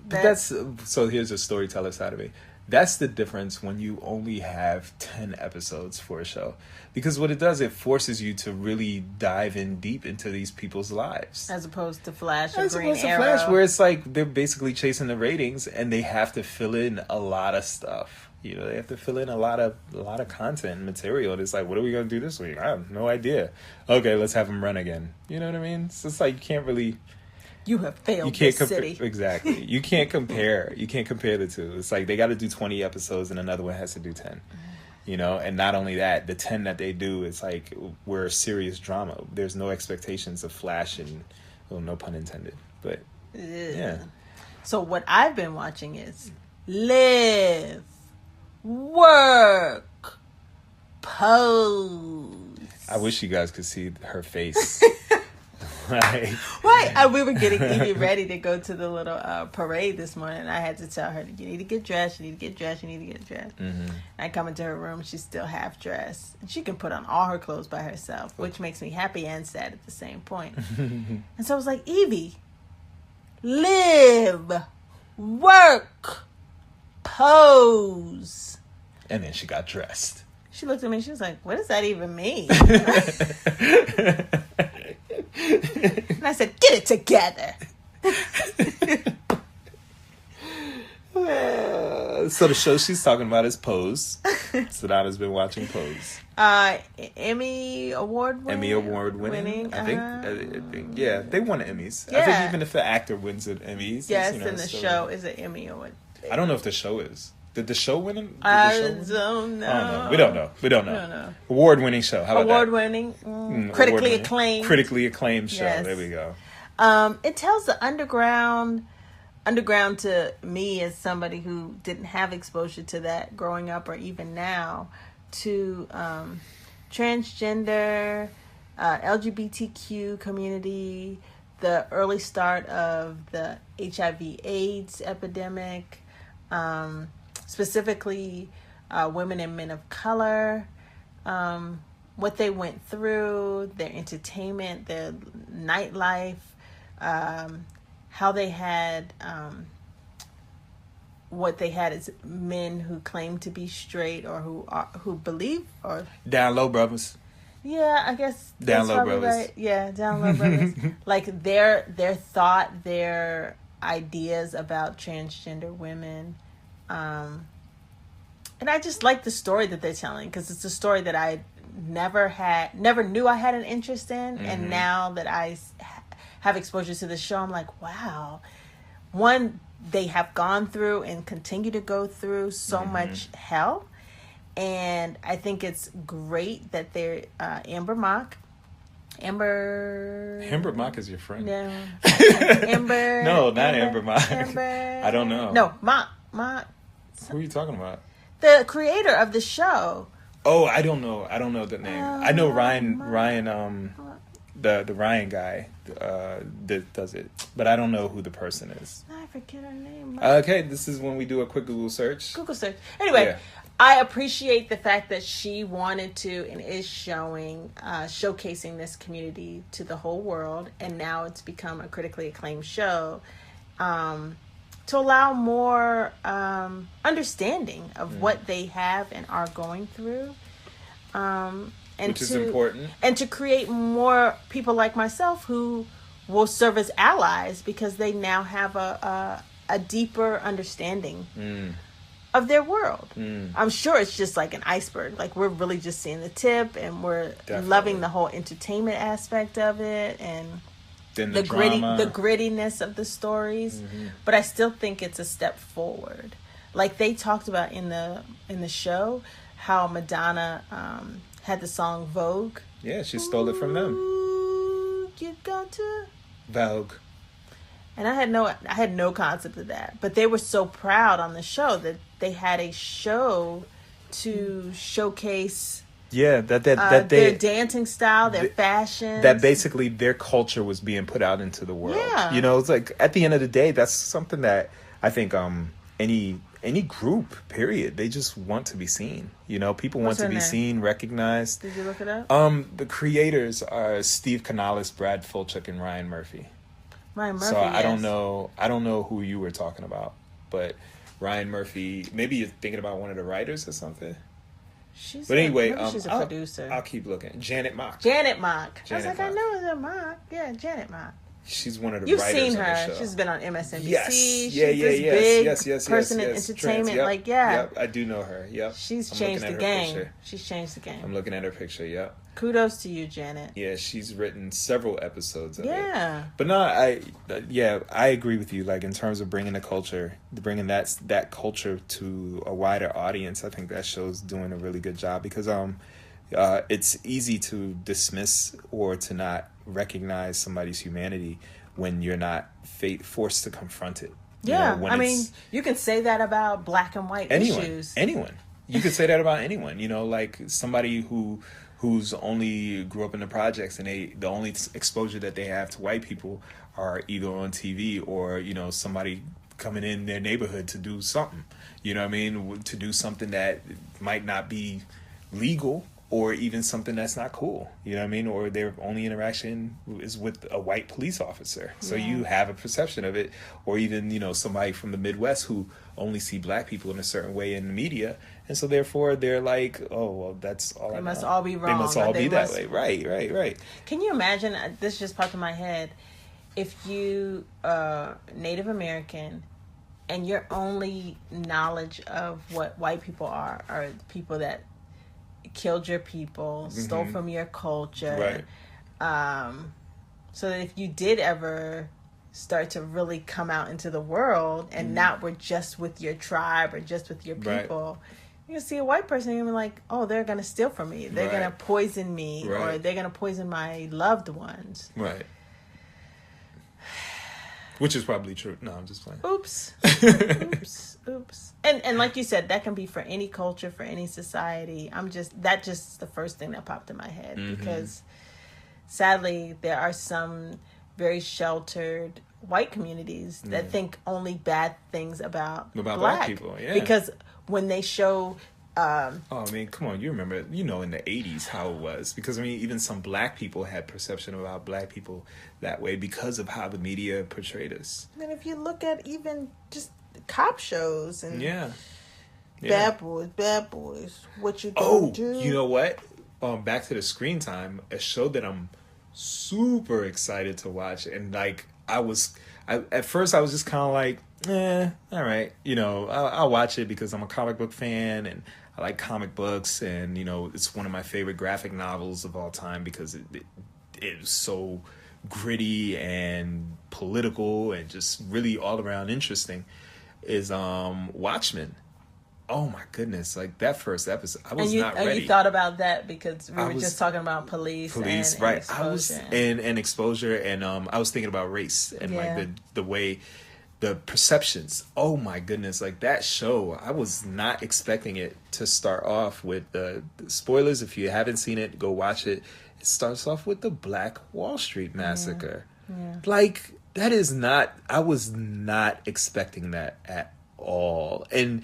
So here's the storyteller side of it. That's the difference when you only have 10 episodes for a show. Because what it does, it forces you to really dive in deep into these people's lives. As opposed to Flash or As Green opposed to Arrow. Flash, where it's like they're basically chasing the ratings and they have to fill in a lot of stuff. They have to fill in a lot of content and material. And it's like, what are we going to do this week? I have no idea. Okay, let's have them run again. You know what I mean? So it's like you can't really... You have failed this city. Exactly. You can't compare. You can't compare the two. It's like they got to do 20 episodes and another one has to do 10. And not only that, the 10 that they do, it's like we're a serious drama. There's no expectations of Flash and, well, no pun intended. But, yeah. So what I've been watching is Live, Work, Pose. I wish you guys could see her face. We were getting Evie ready to go to the little parade this morning, and I had to tell her, you need to get dressed, Mm-hmm. I come into her room, she's still half dressed, and she can put on all her clothes by herself, which makes me happy and sad at the same point. And so I was like, Evie, live, work, pose. And then she got dressed. She looked at me, she was like, what does that even mean? And I said, get it together. So the show she's talking about is Pose. Sadana's been watching Pose. Emmy award winning. I think yeah, they won Emmys. Yeah. I think even if the actor wins an Emmys. Yes, and the show is an Emmy award. I don't know if the show is. Did the show win? Did the I show win? don't know. I don't know. We don't know. We don't know. We don't know. Award-winning show. How about Award-winning, that? critically Award-winning. acclaimed. Critically acclaimed show. Yes. There we go. It tells the underground to me, as somebody who didn't have exposure to that growing up or even now, to transgender, LGBTQ community, the early start of the HIV/AIDS epidemic, specifically women and men of color, what they went through, their entertainment, their nightlife, how they had what they had is men who claimed to be straight or who believe or Down Low Brothers. yeah, I guess Down that's Low probably Brothers. right. Yeah, Down Low Brothers. Like their thought, their ideas about transgender women, and I just like the story that they're telling because it's a story that I never knew I had an interest in, and now that I have exposure to the show, I'm like, wow. One, they have gone through and continue to go through so much hell. And I think it's great that they're Amber Mock is your friend. No. Amber. No, not Amber Mock. Amber. I don't know. No, Mock. Who are you talking about? The creator of the show. Oh, I don't know. I don't know the name. I know Ryan, the Ryan guy that does it, but I don't know who the person is. I forget her name. Okay, this is when we do a quick Google search. Google search. Anyway, Yeah. I appreciate the fact that she wanted to and is showcasing this community to the whole world, and now it's become a critically acclaimed show to allow more understanding of what they have and are going through. And Which is important. And to create more people like myself who will serve as allies because they now have a deeper understanding of their world. I'm sure it's just like an iceberg. Like we're really just seeing the tip, and we're loving the whole entertainment aspect of it, and then the grittiness of the stories. But I still think it's a step forward. Like they talked about in the show how Madonna had the song Vogue. Yeah, she stole it from them. You got to Vogue. And I had no concept of that. But they were so proud on the show that they had a show to showcase their dancing style, their fashion. That basically their culture was being put out into the world. Yeah. You know, it's like at the end of the day, that's something that I think any group, period, they just want to be seen. You know, people want to be seen, recognized. Did you look it up? The creators are Steve Canales, Brad Fulchuk, and Ryan Murphy. Ryan Murphy. So yes. I don't know who you were talking about, but Ryan Murphy. Maybe you're thinking about one of the writers or something. She's a producer. I'll keep looking. Janet Mock. I was like, I know it's a Mock. Yeah, Janet Mock. She's one of the You've writers seen on her. the show. She's been on MSNBC. Yes. She's Yes. person in entertainment. Yep. Yep. Yep. I do know her. Yep. She's I'm changed the looking at her game. picture. She's changed the game. I'm looking at her picture. Yep. Kudos to you, Janet. Yeah, she's written several episodes of it. Yeah. But no, I agree with you. Like in terms of bringing the culture, bringing that culture to a wider audience, I think that show's doing a really good job because it's easy to dismiss or to not recognize somebody's humanity when you're not forced to confront it. Yeah, I mean, you can say that about black and white issues. Anyone. You could say that about anyone. You know, like somebody who's only grew up in the projects and the only exposure that they have to white people are either on TV or, you know, somebody coming in their neighborhood to do something. You know what I mean? To do something that might not be legal or even something that's not cool. You know what I mean? Or their only interaction is with a white police officer. So you have a perception of it. Or even, you know, somebody from the Midwest who only see black people in a certain way in the media. And so therefore they're like, oh, well, that's all They I must know. all be wrong. They must all be that way. Right. Can you imagine, this just popped in my head, if you are Native American and your only knowledge of what white people are people that killed your people, stole from your culture. Right. So that if you did ever start to really come out into the world and not we're just with your tribe or just with your people, you can see a white person and you're like, oh, they're going to steal from me. They're going to poison me or they're going to poison my loved ones. Right. Which is probably true. No, I'm just playing. Oops. Oops. And like you said, that can be for any culture, for any society. That's just the first thing that popped in my head because sadly there are some very sheltered white communities that think only bad things about black people. Yeah. Because when they show I mean, come on, you remember, in the 80s how it was. Because, I mean, even some black people had perception about black people that way because of how the media portrayed us. And if you look at even just cop shows and bad boys, what you gonna do? You know what? Back to the screen time, a show that I'm super excited to watch. And, like, at first I was just kind of like, all right. I'll watch it because I'm a comic book fan and I like comic books, and it's one of my favorite graphic novels of all time because it was so gritty and political and just really all around interesting. Is Watchmen. Oh my goodness! Like that first episode, I was not ready. And you thought about that because we were just talking about police, and right? Exposure. I was and exposure, and I was thinking about race and like the way. The perceptions, oh my goodness, like that show, I was not expecting it to start off with the spoilers. If you haven't seen it, go watch it. It starts off with the Black Wall Street massacre. Yeah. Like, that is not, I was not expecting that at all. And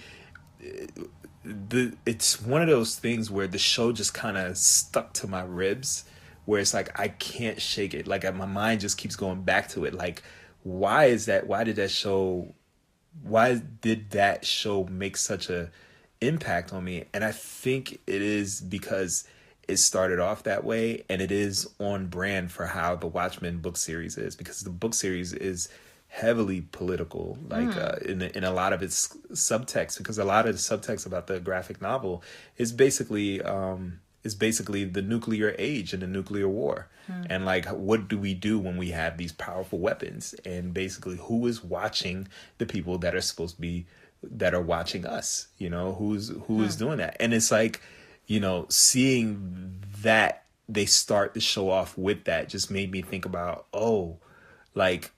it's one of those things where the show just kind of stuck to my ribs, where it's like, I can't shake it. Like, my mind just keeps going back to it. Like, why did that show make such a impact on me? And I think it is because it started off that way, and it is on brand for how the Watchmen book series is, because the book series is heavily political, like in a lot of its subtext, because a lot of the subtext about the graphic novel is basically the nuclear age and the nuclear war. And like, what do we do when we have these powerful weapons? And basically, who is watching the people that are supposed to be, that are watching us? Who is doing that? And it's like, seeing that they start the show off with that just made me think about, like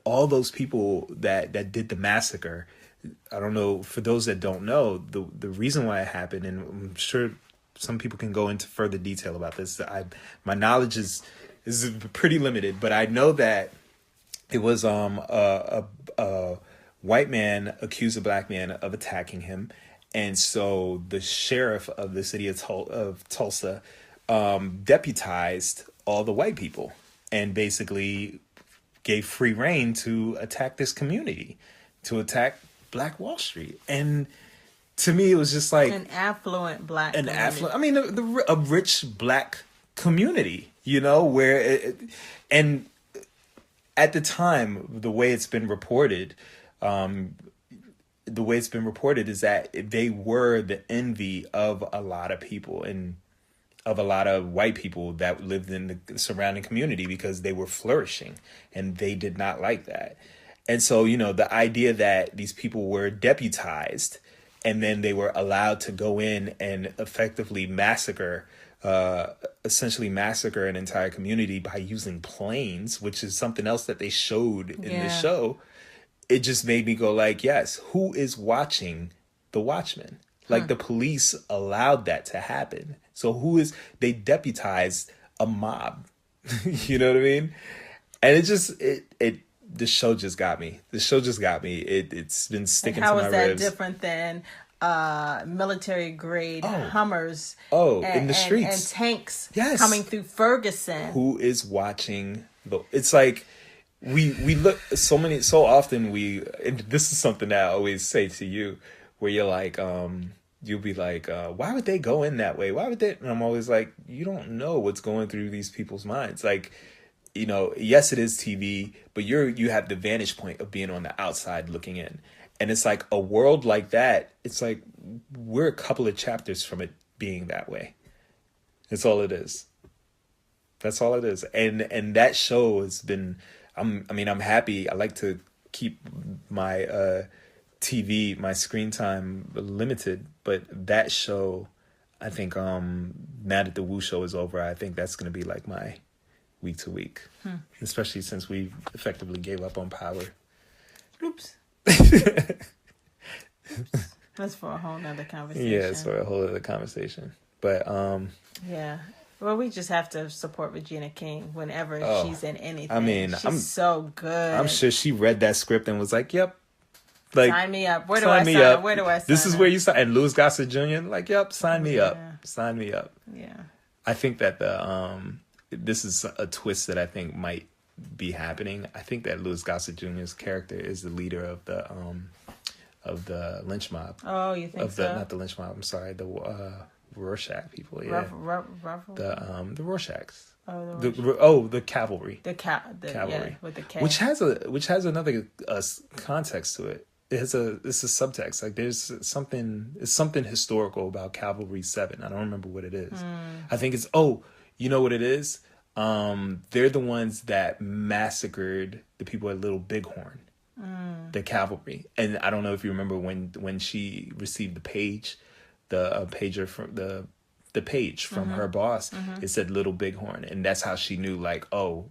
all those people that did the massacre. I don't know, for those that don't know, the reason why it happened, and I'm sure some people can go into further detail about this. My knowledge is pretty limited, but I know that it was a white man accused a black man of attacking him, and so the sheriff of the city of Tulsa deputized all the white people and basically gave free rein to attack this community, to attack Black Wall Street. And to me, it was just like an affluent black community. I mean, a rich black community, where and at the time, the way it's been reported is that they were the envy of a lot of people and of a lot of white people that lived in the surrounding community, because they were flourishing and they did not like that. And so, the idea that these people were deputized and then they were allowed to go in and effectively essentially massacre an entire community by using planes, which is something else that they showed in this show. It just made me go like, yes, who is watching the Watchmen? Like the police allowed that to happen. So they deputized a mob. You know what I mean? And the show just got me. It's been sticking to my ribs. How is that different than military grade Hummers? In the streets. And tanks coming through Ferguson. Who is watching? It's like we look so often and this is something that I always say to you, where you're like, you'll be like, why would they go in that way? Why would they? And I'm always like, you don't know what's going through these people's minds. Like, yes, it is TV, but you have the vantage point of being on the outside looking in. And it's like a world like that. It's like we're a couple of chapters from it being that way. That's all it is. And that show has been, I'm happy. I like to keep my my screen time limited, but that show, I think now that the Wu show is over, I think that's going to be like my week to week, especially since we effectively gave up on Power. Oops. That's for a whole nother conversation. Yeah, it's for a whole other conversation. But yeah. Well, we just have to support Regina King whenever she's in anything. I mean, she's so good. I'm sure she read that script and was like, "Yep, like sign me up. Where do I sign up? Where do I sign This is up? where you sign." And Louis Gossett Jr. like, "Yep, sign me up. Sign me up." Yeah. I think that this is a twist that I think might be happening. I think that Louis Gossett Jr.'s character is the leader of the lynch mob. Oh, you think so? Not the lynch mob. I'm sorry, the Rorschach people. Yeah, the Rorschachs. The cavalry. The cavalry. Yeah, with the K. Which has another context to it. It's a subtext. Like there's something historical about Cavalry 7. I don't remember what it is. I think it's you know what it is? They're the ones that massacred the people at Little Bighorn. The cavalry. And I don't know if you remember when she received the page, the pager from the page from her boss. It said Little Bighorn, and that's how she knew, like, oh,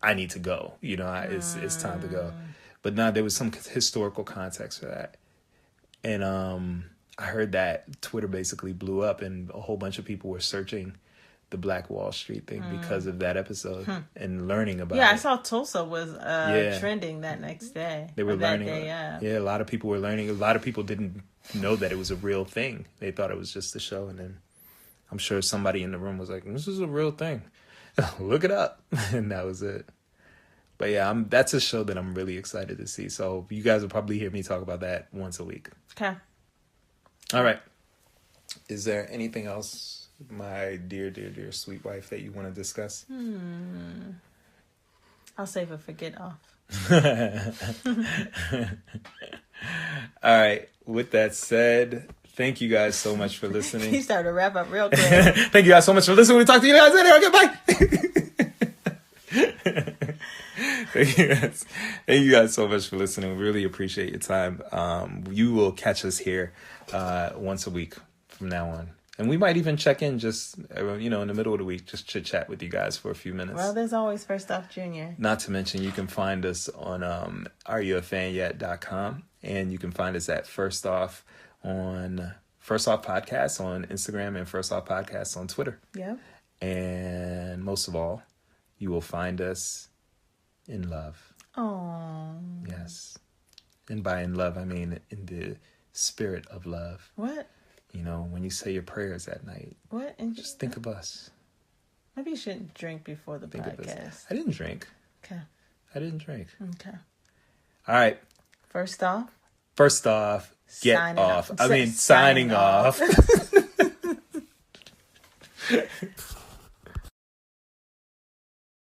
I need to go. You know, it's time to go. But now there was some historical context for that, and I heard that Twitter basically blew up, and a whole bunch of people were searching the Black Wall Street thing because of that episode and learning about it. Yeah, I saw Tulsa was trending that next day. They were learning. Yeah, a lot of people were learning. A lot of people didn't know that it was a real thing. They thought it was just a show, and then I'm sure somebody in the room was like, "This is a real thing. Look it up," and that was it. But yeah, that's a show that I'm really excited to see. So you guys will probably hear me talk about that once a week. Okay. All right. Is there anything else, my dear, dear, dear sweet wife, that you want to discuss? I'll save it for get off. All right. With that said, thank you guys so much for listening. You started to wrap up real quick. Thank you guys so much for listening. We'll talk to you guys later. Goodbye. Thank you guys so much for listening. We really appreciate your time. You will catch us here once a week from now on. And we might even check in just, in the middle of the week, just chit-chat with you guys for a few minutes. Well, there's always First Off Junior. Not to mention, you can find us on areyouafanyet.com. And you can find us at First Off Podcast on Instagram and First Off Podcast on Twitter. Yep. And most of all, you will find us in love. Oh. Yes. And by in love, I mean in the spirit of love. What? When you say your prayers at night. What? And just think of us. Maybe you shouldn't drink before the podcast. I didn't drink. Okay. I didn't drink. Okay. All right. First off, get off. Signing off.